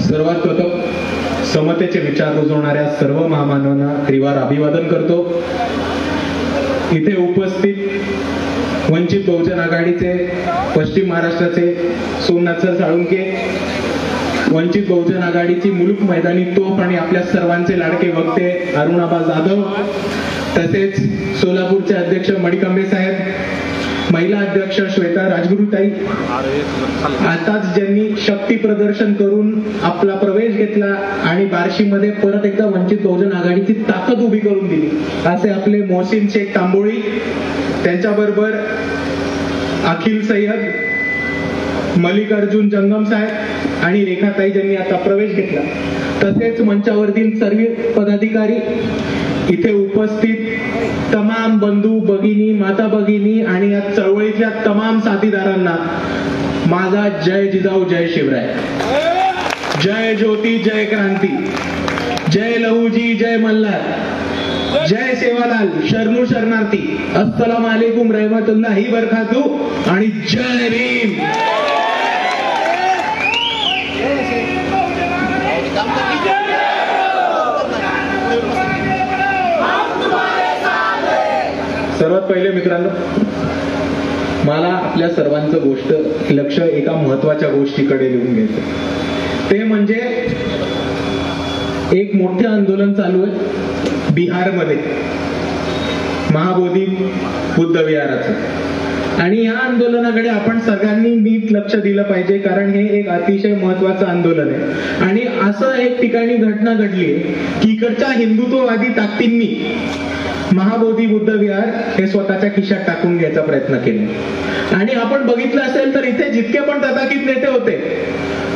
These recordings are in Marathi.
सर्वात प्रथम समतेचे विचार रुजवणाऱ्या सर्व महामानवांना त्रिवार अभिवादन करतो। इथे उपस्थित वंचित बहुजन आघाडीचे पश्चिम महाराष्ट्राचे सोमनाथ सर साळुंके, वंचित बहुजन आघाडीची मुलुक मैदानी तोफ आणि आपल्या सर्वांचे लाडके वक्ते अरुणाबा जाधव, तसेच सोलापूरचे अध्यक्ष मणिकंबे साहेब, महिला अध्यक्ष श्वेता राजगुरुताई, आताच ज्यांनी शक्ती प्रदर्शन करून आपला प्रवेश घेतला आणि बार्शीमध्ये परत एकदा वंचित बहुजन आघाडीची ताकद उभी करून दिली असे आपले मोहसिन शेख तांबोळी, त्यांच्याबरोबर अखिल सय्यद, मल्लिकार्जुन जंगम साहेब आणि रेखाताई ज्यांनी आता प्रवेश घेतला, तसेच मंचावरील सर्व पदाधिकारी, इथे उपस्थित तमाम बंधू भगिनी, माता भगिनी आणि या चळवळीतल्या तमाम साथीदारांना माझा जय जिजाऊ, जय शिवराय, जय ज्योती, जय क्रांती, जय लहूजी, जय मल्हार, जय सेवालाल, शरणू शरणार्थी, अस्सलाम वालेकुम रहमतुल्लाही बरकातू आणि जय भीम। सर्वात पहिले मित्रांनो, मला आपल्या सर्वांचं लक्ष एका महत्वाच्या गोष्टीकडे लिहून घ्यायचं, ते म्हणजे एक मोठे आंदोलन चालू आहे बिहारमध्ये, महाबोधी बुद्ध विहाराचं, आणि या आंदोलनाकडे आपण सगळ्यांनी नीट लक्ष दिलं पाहिजे, कारण हे एक अतिशय महत्वाचं आंदोलन आहे। आणि असं एक ठिकाणी घटना घडली की इकडच्या हिंदुत्ववादी ताकदींनी महाबोधी बुद्ध विहार हे स्वतःच्या खिशात टाकून घ्यायचा प्रयत्न केला। आणि आपण बघितलं असेल तर इथे जितके पण तथाकथित नेते होते,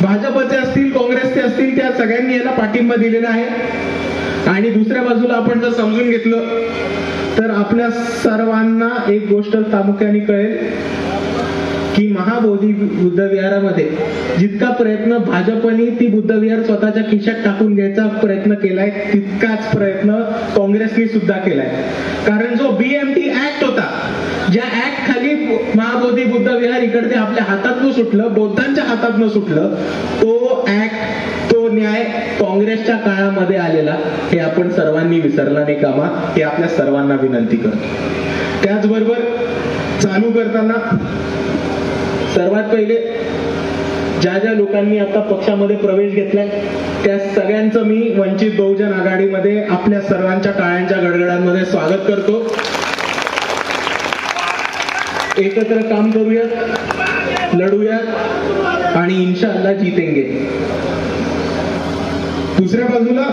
भाजपचे असतील, काँग्रेसचे असतील, त्या सगळ्यांनी याला पाठिंबा दिलेला आहे। आणि दुसऱ्या बाजूला आपण जर समजून घेतलं तर आपल्या सर्वांना एक गोष्ट प्रामुख्याने कळेल की महाबोधी बुद्ध विहारामध्ये जितका प्रयत्न भाजपने ती बुद्ध विहार स्वतःच्या खिशात टाकून घ्यायचा प्रयत्न केलाय, तितकाच प्रयत्न काँग्रेसने सुद्धा केलाय। कारण जो BMT ऍक्ट होता, ज्या ऍक्ट खाली महाबोधी बुद्ध विहार इकडे आपल्या हातातनं सुटलं, बौद्धांच्या हातातनं सुटलं, तो ऍक्ट, तो न्याय काँग्रेसच्या काळामध्ये आलेला, हे आपण सर्वांनी विसरला नाही कामा, हे आपल्या सर्वांना विनंती करतो। त्याचबरोबर चालू करताना सर्वात पहिले ज्या लोकांनी आता पक्षामध्ये प्रवेश घेतलाय त्या सगळ्यांचं मी वंचित बहुजन आघाडीमध्ये आपल्या सर्वांच्या टाळ्यांच्या गडगडांमध्ये स्वागत करतो। एकत्र काम करूयात, लढूयात आणि इंशाअल्लाह जीतेंगे। दुसऱ्या बाजूला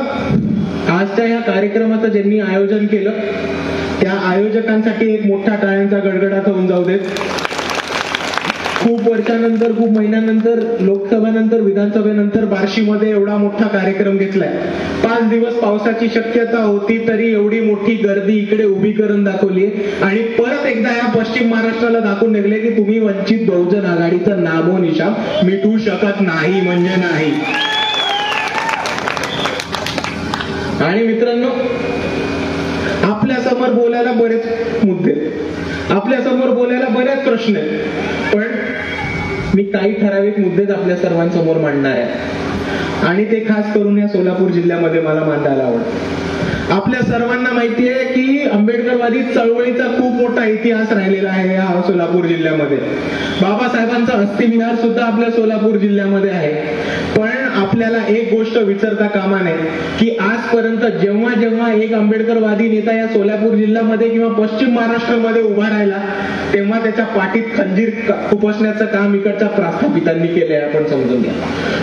आजच्या या कार्यक्रमाचं ज्यांनी आयोजन केलं त्या आयोजकांसाठी एक मोठा टाळ्यांचा गडगडाट होऊन जाऊ देत। खूप वर्षानंतर, खूप महिन्यानंतर, लोकसभेनंतर, विधानसभेनंतर बार्शीमध्ये एवढा मोठा कार्यक्रम घेतलाय। 5 दिवस पावसाची शक्यता होती तरी एवढी मोठी गर्दी इकडे उभी करून दाखवली आणि परत एकदा या पश्चिम महाराष्ट्राला दाखवून निघले की तुम्ही वंचित बहुजन आघाडीचं नामो निशाण मिटवू शकत नाही म्हणजे नाही। आणि मित्रांनो, आपल्या समोर बोलायला बरेच मुद्दे, आपल्या समोर बोलायला बरेच प्रश्न आहेत, पण मी काही ठराविक मुद्देच आपल्या सर्वांसमोर मांडणार आहे आणि ते खास करून या सोलापूर जिल्ह्यामध्ये मला मांडायला आवडतं। आपल्या सर्वांना माहिती आहे की आंबेडकरवादी चळवळीचा खूप मोठा इतिहास राहिलेला आहे या सोलापूर जिल्ह्यामध्ये। बाबासाहेबांचा अस्थिविहार सुद्धा आपल्या सोलापूर जिल्ह्यामध्ये आहे। पण आपल्याला एक गोष्ट विसरता कामा नये की आजपर्यंत जेव्हा जेव्हा एक आंबेडकरवादी नेता या सोलापूर जिल्ह्यामध्ये किंवा पश्चिम महाराष्ट्रामध्ये उभा राहिला तेव्हा त्याच्या पाठीत खंजीर खुपसण्याचं काम इकडच्या प्रस्थापितांनी केलंय, आपण समजून घ्या।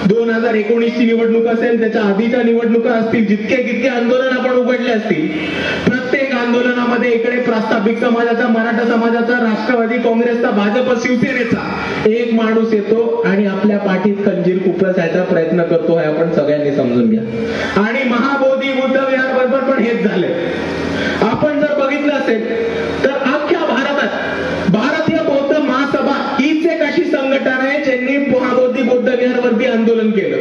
2019 ची निवडणूक असेल, त्याच्या आधीच्या निवडणुका असतील, जितके आंदोलन आपण उघडले असतील, प्रत्येक आंदोलनामध्ये इकडे प्रस्थापित समाजाचा, मराठा समाजाचा, राष्ट्रवादी काँग्रेसचा, भाजप, शिवसेनेचा एक माणूस येतो आणि आपल्या पाठीत खंजीर खुपसायचा प्रयत्न करतो, हे आपण सगळ्यांनी समजून घ्या। आणि महाबोधी बुद्ध विहार बरोबर पण हेच झालंय। आपण जर बघितलं असेल तर अख्ख्या भारतात भारतीय बौद्ध महासभा हीच एक अशी संघटना आहे ज्यांनी महाबोधी बुद्ध विहारवरती आंदोलन केलं।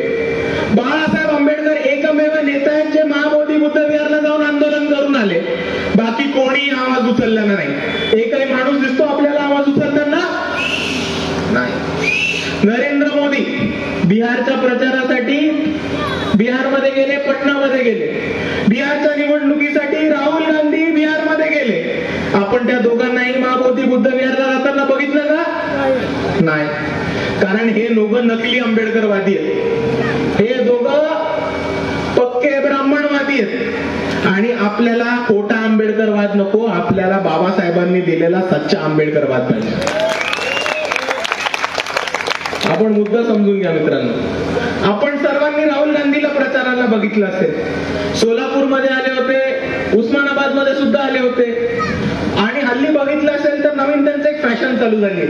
बाळासाहेब आंबेडकर एकमेव नेता आहेत जे महाबोधी बुद्ध विहारला जाऊन आंदोलन करून आले, बाकी कोणी आवाज उचलला नाही। एकही माणूस दिसतो आपल्याला आवाज उचलताना नाही। नरेंद्र मोदी बिहारच्या प्रचारासाठी गेले, पटनामध्ये गेले. बिहारच्या निवडणुकीसाठी राहुल गांधी बिहारमध्ये गेले. आपण त्या दोघांनाही महाबोधी बुद्ध विहारला जाताना बघितलं का? नाही. कारण हे दोघं नकली आंबेडकरवादी आहेत. हे दोघं पक्के ब्राह्मणवादी आहेत. आणि आपल्याला खोटा आंबेडकरवाद नको, आपल्याला बाबासाहेबांनी दिलेला सच्चा आंबेडकरवाद पाहिजे. आपण मुद्दा समजून घ्या मित्रांनो. आपण सर्वांनी राहुल गांधीला प्रचाराला बघितलं असेल. सोलापूरमध्ये आले होते, उस्मानाबाद मध्ये सुद्धा आले होते. आणि हल्ली बघितलं असेल तर नवीन त्यांचं एक फॅशन चालू झाली.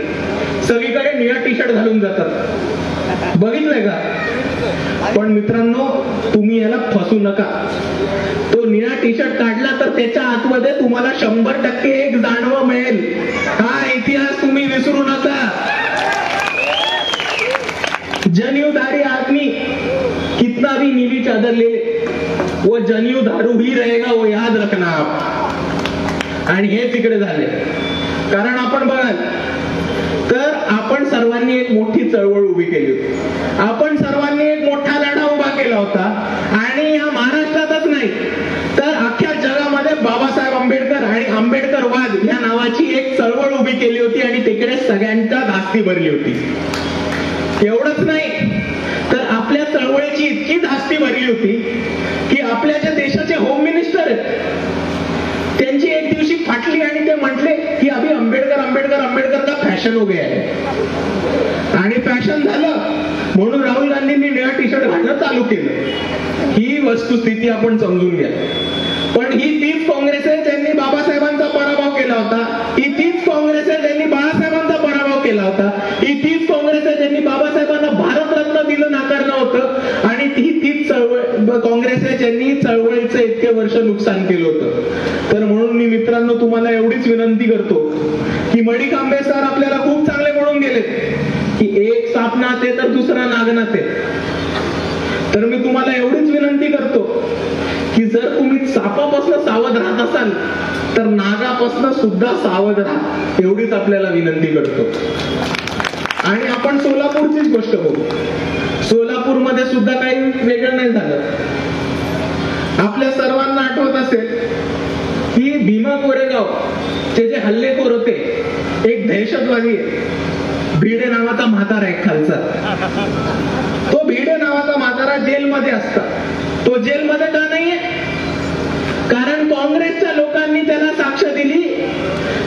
सगळीकडे निळा टी शर्ट घालून जातात. बघितलंय का? पण मित्रांनो, तुम्ही याला फसू नका. तो निळा टी शर्ट काढला तर त्याच्या आतमध्ये तुम्हाला 100% एक जाणवं मिळेल. हा इतिहास तुम्ही विसरू नका. जनेऊधारी आदमी कितना भी नीली चादर ले वो जनेऊधारू ही रहेगा, वो याद रखना आप. आणि हे तिकडे झाले. कारण आपण बघाल तर आपण सर्वांनी एक मोठी चळवळ उभी केली होती. आपण सर्वांनी एक मोठा लढा उभा केला होता. आणि या महाराष्ट्रातच नाही तर अख्ख्या जगामध्ये बाबासाहेब आंबेडकर आणि आंबेडकरवाद या नावाची एक चळवळ उभी केली होती. आणि तिकडे सगळ्यांच्या धास्ती भरली होती. एवढंच नाही तर आपल्या चळवळीची इतकी धास्ती भरली होती की आपल्या ज्या देशाचे होम मिनिस्टर आहेत त्यांची एक दिवशी फाटली आणि ते म्हटले की अभि आंबेडकर आंबेडकर आंबेडकर का फॅशन हो गया है. आणि फॅशन झालं म्हणून राहुल गांधींनी निळा टी शर्ट घालणं चालू केलं. ही वस्तुस्थिती आपण समजून घ्या. पण ही तीच काँग्रेस आहे ज्यांनी बाबासाहेबांचा पराभव केला होता. ही तीच काँग्रेस आहे ज्यांनी बाळासाहेबांचा पराभव केला होता. ही तीच काँग्रेस आहे ज्यांनी बाबासाहेबांना भारतरत्न दिलं नाकारलं होतं. आणि तीच चळवळ काँग्रेस आहे ज्यांनी चळवळीचं इतके वर्ष नुकसान केलं होतं. तर म्हणून मी मित्रांनो तुम्हाला एवढीच विनंती करतो की मणिकांबे सर आपल्याला खूप चांगले म्हणून गेले की एक सापनात आहे तर दुसरा नागनाथ आहे. तर मी तुम्हाला एवढीच विनंती करतो की जर तुम्ही सापापासून सावध राहत असाल तर नागापासून सुद्धा सावध राहा. एवढीच आपल्याला विनंती करतो. आणि आपण सोलापूरचीच गोष्ट बघू. सोलापूरमध्ये सुद्धा काही वेगळं नाही झालं. आपल्या सर्वांना आठवत असेल की भीमा कोरेगाव चे जे हल्लेखोर होते एक दहशतवादी आहे. भिडे नावाचा म्हातारा एक खालचा. तो भिडे नावाचा म्हातारा जेलमध्ये असता. तो जेलमध्ये का नाहीये? कारण काँग्रेसच्या लोकांनी त्याला साक्ष दिली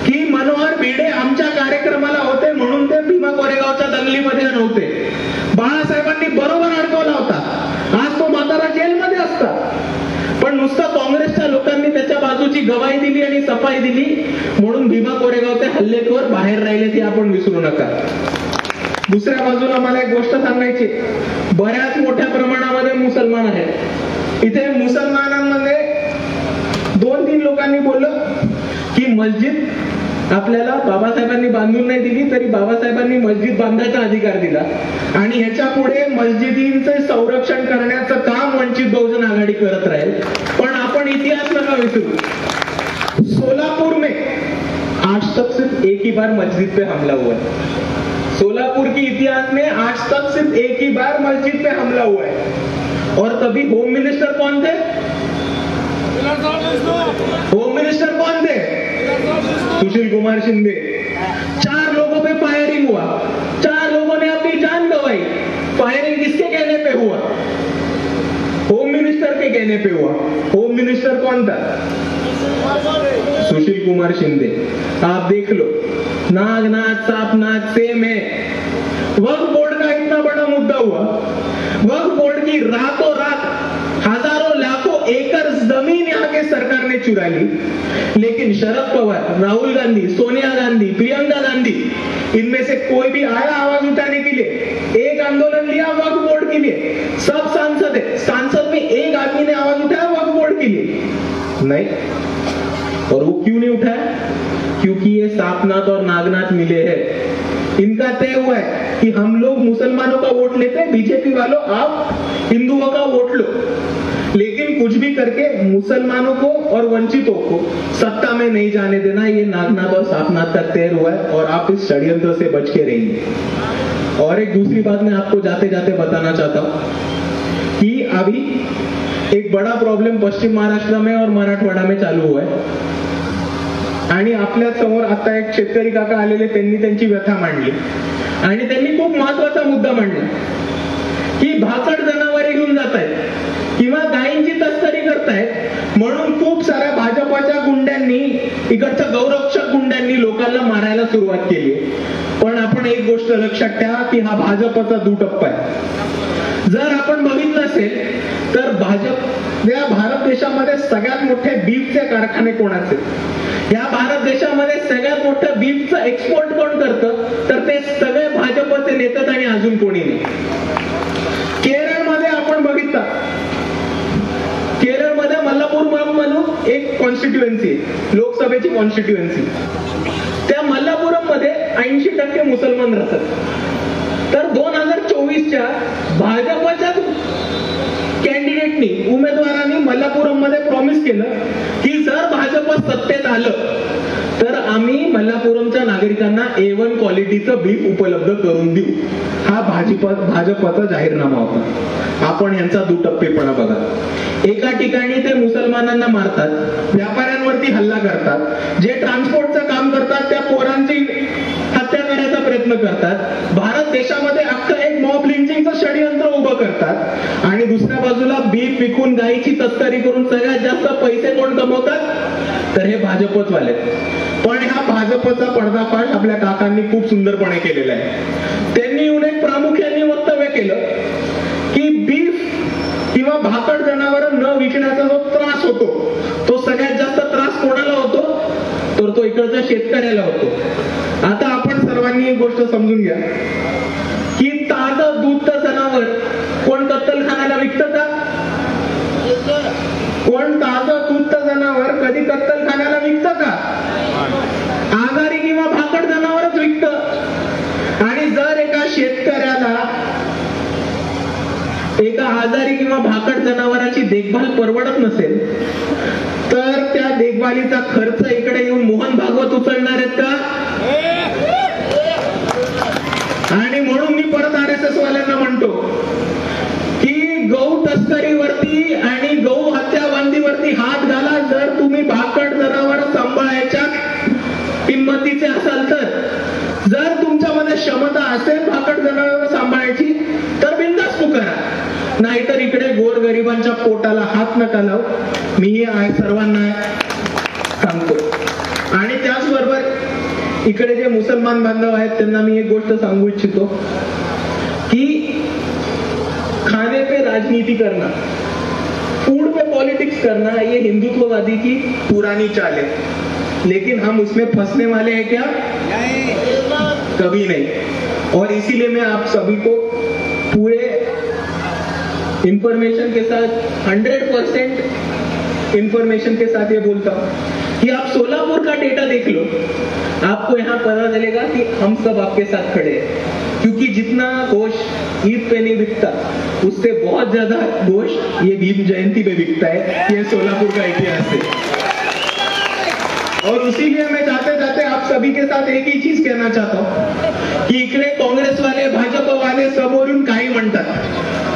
की मनोहर भिडे आमच्या कार्यक्रमाला होते म्हणून ते भीमा कोरेगावच्या दंगलीमध्ये नव्हते. बाळासाहेबांनी बरोबर अडकवला होता. आज तो म्हातारा जेलमध्ये असता. पण नुसतं काँग्रेसच्या लोकांनी त्याच्या बाजूची गवाही दिली आणि सफाई दिली म्हणून भीमा कोरेगावचे हल्लेखोर बाहेर राहिले ते आपण विसरू नका. दुसऱ्या बाजूला मला एक गोष्ट सांगायची. बऱ्याच मोठ्या प्रमाणामध्ये मुसलमान आहेत. इथे मुसलमानांमध्ये 2-3 लोकांनी बोललं की मस्जिद आपल्याला बाबासाहेबांनी बांधून नाही दिली तरी बाबासाहेबांनी मस्जिद बांधायचा अधिकार दिला. आणि ह्याच्या पुढे मस्जिदींचे संरक्षण करण्याचं काम वंचित बहुजन आघाडी करत राहील. पण आपण इतिहास नका विसरू. सोलापुर में आज तक सिर्फ एक ही बार मस्जिद पे हमला हुआ है. सोलापुर की इतिहास में आज तक सिर्फ एक ही बार मस्जिद पे हमला हुआ है. और तभी होम मिनिस्टर कौन थे? होम मिनिस्टर कौन थे? सुशील कुमार शिंदे. 4 लोगों पे फायरिंग हुआ. 4 लोगों ने अपनी जान गंवाई. फायरिंग किसके कहने पे हुआ? होम मिनिस्टर के कहने पे हुआ. होम मिनिस्टर कौन था? सुशील कुमार शिंदे. आप देख लो नागनाथ सापनाथ सेम है. वक्फ बोर्ड का इतना बड़ा मुद्दा हुआ. वक्फ बोर्ड की रातों रात हजारों लाखों एकड़ जमीन यहाँ के सरकार ने चुरा ली. लेकिन शरद पवार, राहुल गांधी, सोनिया गांधी, प्रियंका गांधी इनमें से कोई भी आया आवाज उठाने के लिए? एक आंदोलन लिया वक्फ बोर्ड के लिए? सब सांसद है. सांसद में एक आदमी ने आवाज उठाया वक्फ बोर्ड के लिए? नहीं. और वो क्यों नहीं उठाया? क्योंकि ये सापनाथ और नागनाथ मिले हैं. इनका तय हुआ है कि हम लोग मुसलमानों का वोट लेते हैं, बीजेपी वालों आप हिंदुओं का वोट लो. लेकिन कुछ भी करके मुसलमानों को और वंचितों को सत्ता में नहीं जाने देना. ये नागनाथ और सापनाथ का तय हुआ है और आप इस षड्यंत्र से बच के रहिए. और एक दूसरी बात मैं आपको जाते जाते बताना चाहता हूं कि अभी एक बड़ा प्रॉब्लेम पश्चिम महाराष्ट्र में और मराठवाडा में चालू हुआ है. आणि आपल्या समोर आता एक शेतकरी काका आलेले, त्यांनी त्यांची व्यथा मांडली आणि त्यांनी खूप महत्वाचा मुद्दा मांडला की भाकड जनावरे घेऊन जात आहेत किंवा गायींची तस्करी करतायत म्हणून खूप साऱ्या भाजपाच्या गुंड्यांनी, इकडच्या गौरक्षक गुंड्यांनी लोकांना मारायला सुरुवात केली. पण आपण एक गोष्ट लक्षात ठेवा की हा भाजपचा दुटप्पा आहे. जर आपण बघितलं असेल तर भाजप या भारत देशामध्ये सगळ्यात मोठे बीफचे कारखाने कोणाचे? या भारत देशामध्ये सगळ्यात मोठं बीफचं एक्सपोर्ट कोण करतं? तर ते सगळे भाजपचे नेते आणि अजून कोणी नाही. केरळमध्ये आपण बघितलं, केरळमध्ये मल्लापुरम म्हणून एक कॉन्स्टिट्युएन्सी, लोकसभेची कॉन्स्टिट्युएन्सी, त्या मल्लापुरम मध्ये 80% मुसलमान राहतात. तर 2024च्या भाजपच्या कॅन्डिडेटनी, उमेदवारांनी मल्लापुरम मध्ये प्रॉमिस केलं की जर भाजप सत्तेत आलं तर आम्ही मल्लापुरमच्या नागरिकांना A1 क्वालिटीचं बीफ उपलब्ध करून देऊ. हा भाजपचा जाहीरनामा होता. आपण यांचा दुटप्पेपणा बघा. एका ठिकाणी ते मुसलमानांना मारतात, व्यापाऱ्यांवरती हल्ला करतात, जे ट्रान्सपोर्टचं काम करतात त्या पोरांची हत्या करण्याचा प्रयत्न करतात, भारत देशामध्ये अख्खं एक मॉब लिंचिंगचं षडयंत्र उभं करतात आणि दुसऱ्या बाजूला बीफ विकून गायीची तस्करी करून सगळ्यात जास्त पैसे कोण कमवतात? तर हे भाजपच वाले. पण हा भाजपचा पर्दाफाश आपल्या काकांनी खूप सुंदरपणे केलेला आहे. त्यांनी येऊन एक प्रामुख्याने वक्तव्य केलं की बीफ किंवा भाकड जनावर न विकण्याचा जो त्रास होतो तो सगळ्यात जास्त त्रास कोणाला होतो? तर तो इकडच्या शेतकऱ्याला होतो. आता आपण सर्वांनी एक गोष्ट समजून घ्या की ताजं दूधचं जनावर कोण कत्तलखान्याला विकतं का? कोण ताजं दूधचं जनावर कधी कत्तलखान्याला विकतं का? आजारी किंवा भाकड जनावरच विकतं. आणि जर एका शेतकऱ्याला एका आजारी किंवा भाकड जनावरांची देखभाल परवडत नसेल तर त्या देखभालीचा खर्च इकडे येऊन मोहन भागवत उचलणार आहेत का? आणि म्हणून मी परत RSS वाल्यांना म्हणतो की गौ तस्करीवरती आणि गौ हत्या बंदीवरती हात घाला. जर तुम्ही भाकड जनावर सांभाळायच्या किंमतीचे असाल तर, जर तुमच्यामध्ये क्षमता असेल भाकड जनावर सांभाळायची तर बिनधास्त पुकारा. नाहीतर इकडे गोरगरिबांच्या पोटाला हात नका लावू. मी हे सर्वांना सांगतो. आणि त्याचबरोबर इकडे जे मुसलमान बांधव आहेत त्यांना मी एक गोष्ट सांगू इच्छितो की खाने पे राजनीति करना, फूड पे पॉलिटिक्स करना, ये हिंदुत्ववादी की पुरानी चाल है. लेकिन हम उसमें फंसने वाले हैं क्या? कभी नहीं. और इसीलिए मैं आप सभी को पूरे इंफॉर्मेशन के साथ 100% इंफॉर्मेशन के साथ ये बोलता हूं कि आप सोलापुर का डेटा देख लो, आपको यहाँ पता चलेगा कि हम सब आपके साथ खड़े हैं. क्योंकि जितना गोश्त ईद पे नहीं बिकता उससे बहुत ज्यादा गोश्त ये भीम जयंती पे बिकता है. ये सोलापुर का इतिहास है. और इसीलिए मैं जाते जाते आप सभी के साथ एक ही चीज कहना चाहता हूं की इकडे काँग्रेस वाले, भाजप वाले समोरून काही म्हणतात,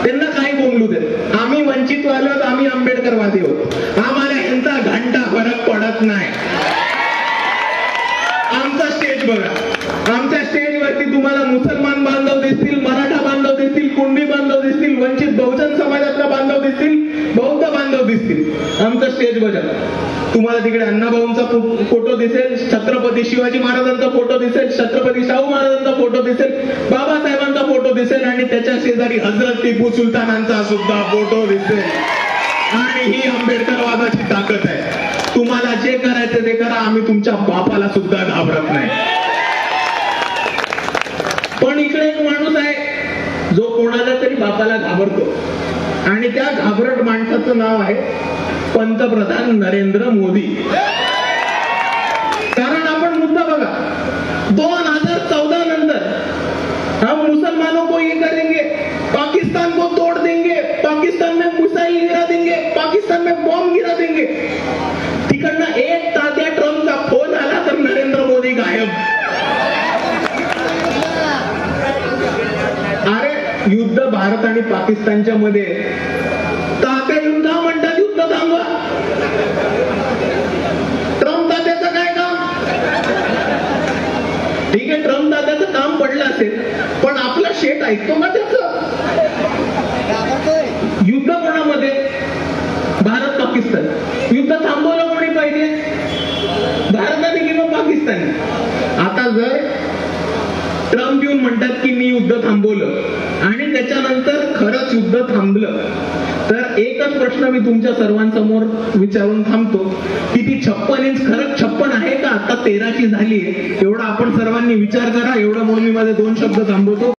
त्यांना काही बोलू देत. आम्ही वंचित वाले, आम्ही आंबेडकरवादी होतो, आम्हाला ह्यांचा घंटा फरक पडत नाही. आमचा स्टेज बघा, आमच्या स्टेजवरती तुम्हाला मुसलमान बांधव दिसतील, मराठा बांधव दिसतील, कुणबी बांधव दिसतील, वंचित बहुजन समाजातला बांधव दिसतील, बौद्ध बांधव दिसतील. आमचा स्टेज बघा, तुम्हाला तिकडे अण्णाभाऊंचा फोटो दिसेल, छत्रपती शिवाजी महाराजांचा फोटो दिसेल, छत्रपती शाहू महाराजांचा फोटो दिसेल, बाबासाहेबांचा फोटो दिसेल आणि त्याच्या शेजारी हजरत टिपू सुलतानांचा सुद्धा फोटो दिसेल. आणि ही आंबेडकरवादाची ताकद आहे. तुम्हाला जे करायचं ते करा, आम्ही तुमच्या बापाला सुद्धा घाबरत नाही. पण इकडे एक माणूस आहे जो कोणाला तरी बापाला घाबरतो आणि त्या घाबरट माणसाचं नाव आहे पंतप्रधान नरेंद्र मोदी. कारण आपण मुद्दा बघा, 2014 नंतर हम मुसलमानों को ये करेंगे, पाकिस्तान को तोड़ देंगे, पाकिस्तान में मिसाइल गिरा देंगे, पाकिस्तान में बॉम्ब गिरा देंगे. तिकडनं एक तात्या ट्रम्पचा फोन आला तर नरेंद्र मोदी गायब. अरे युद्ध भारत आणि पाकिस्तानच्या मध्ये ठीक आहे, ट्रम्प दादाचं काम पडलं असेल, पण आपला शेट ऐकतो ना त्याचं. युद्ध कोणामध्ये? भारत पाकिस्तान. युद्ध थांबवलं कोणी पाहिजे? भारताने किंवा पाकिस्तानने? आता जर ट्रम्प येऊन म्हणतात की मी युद्ध थांबवलं आणि त्याच्यानंतर खरंच युद्ध थांबलं, तर एकच प्रश्न मी तुमच्या सर्वांसमोर विचारून थांबतो की ती 56 इंच खरंच 56 आहे का आता 13ची झाली? एवढा आपण सर्वांनी विचार करा. एवढं म्हणून मी माझे 2 शब्द थांबवतो.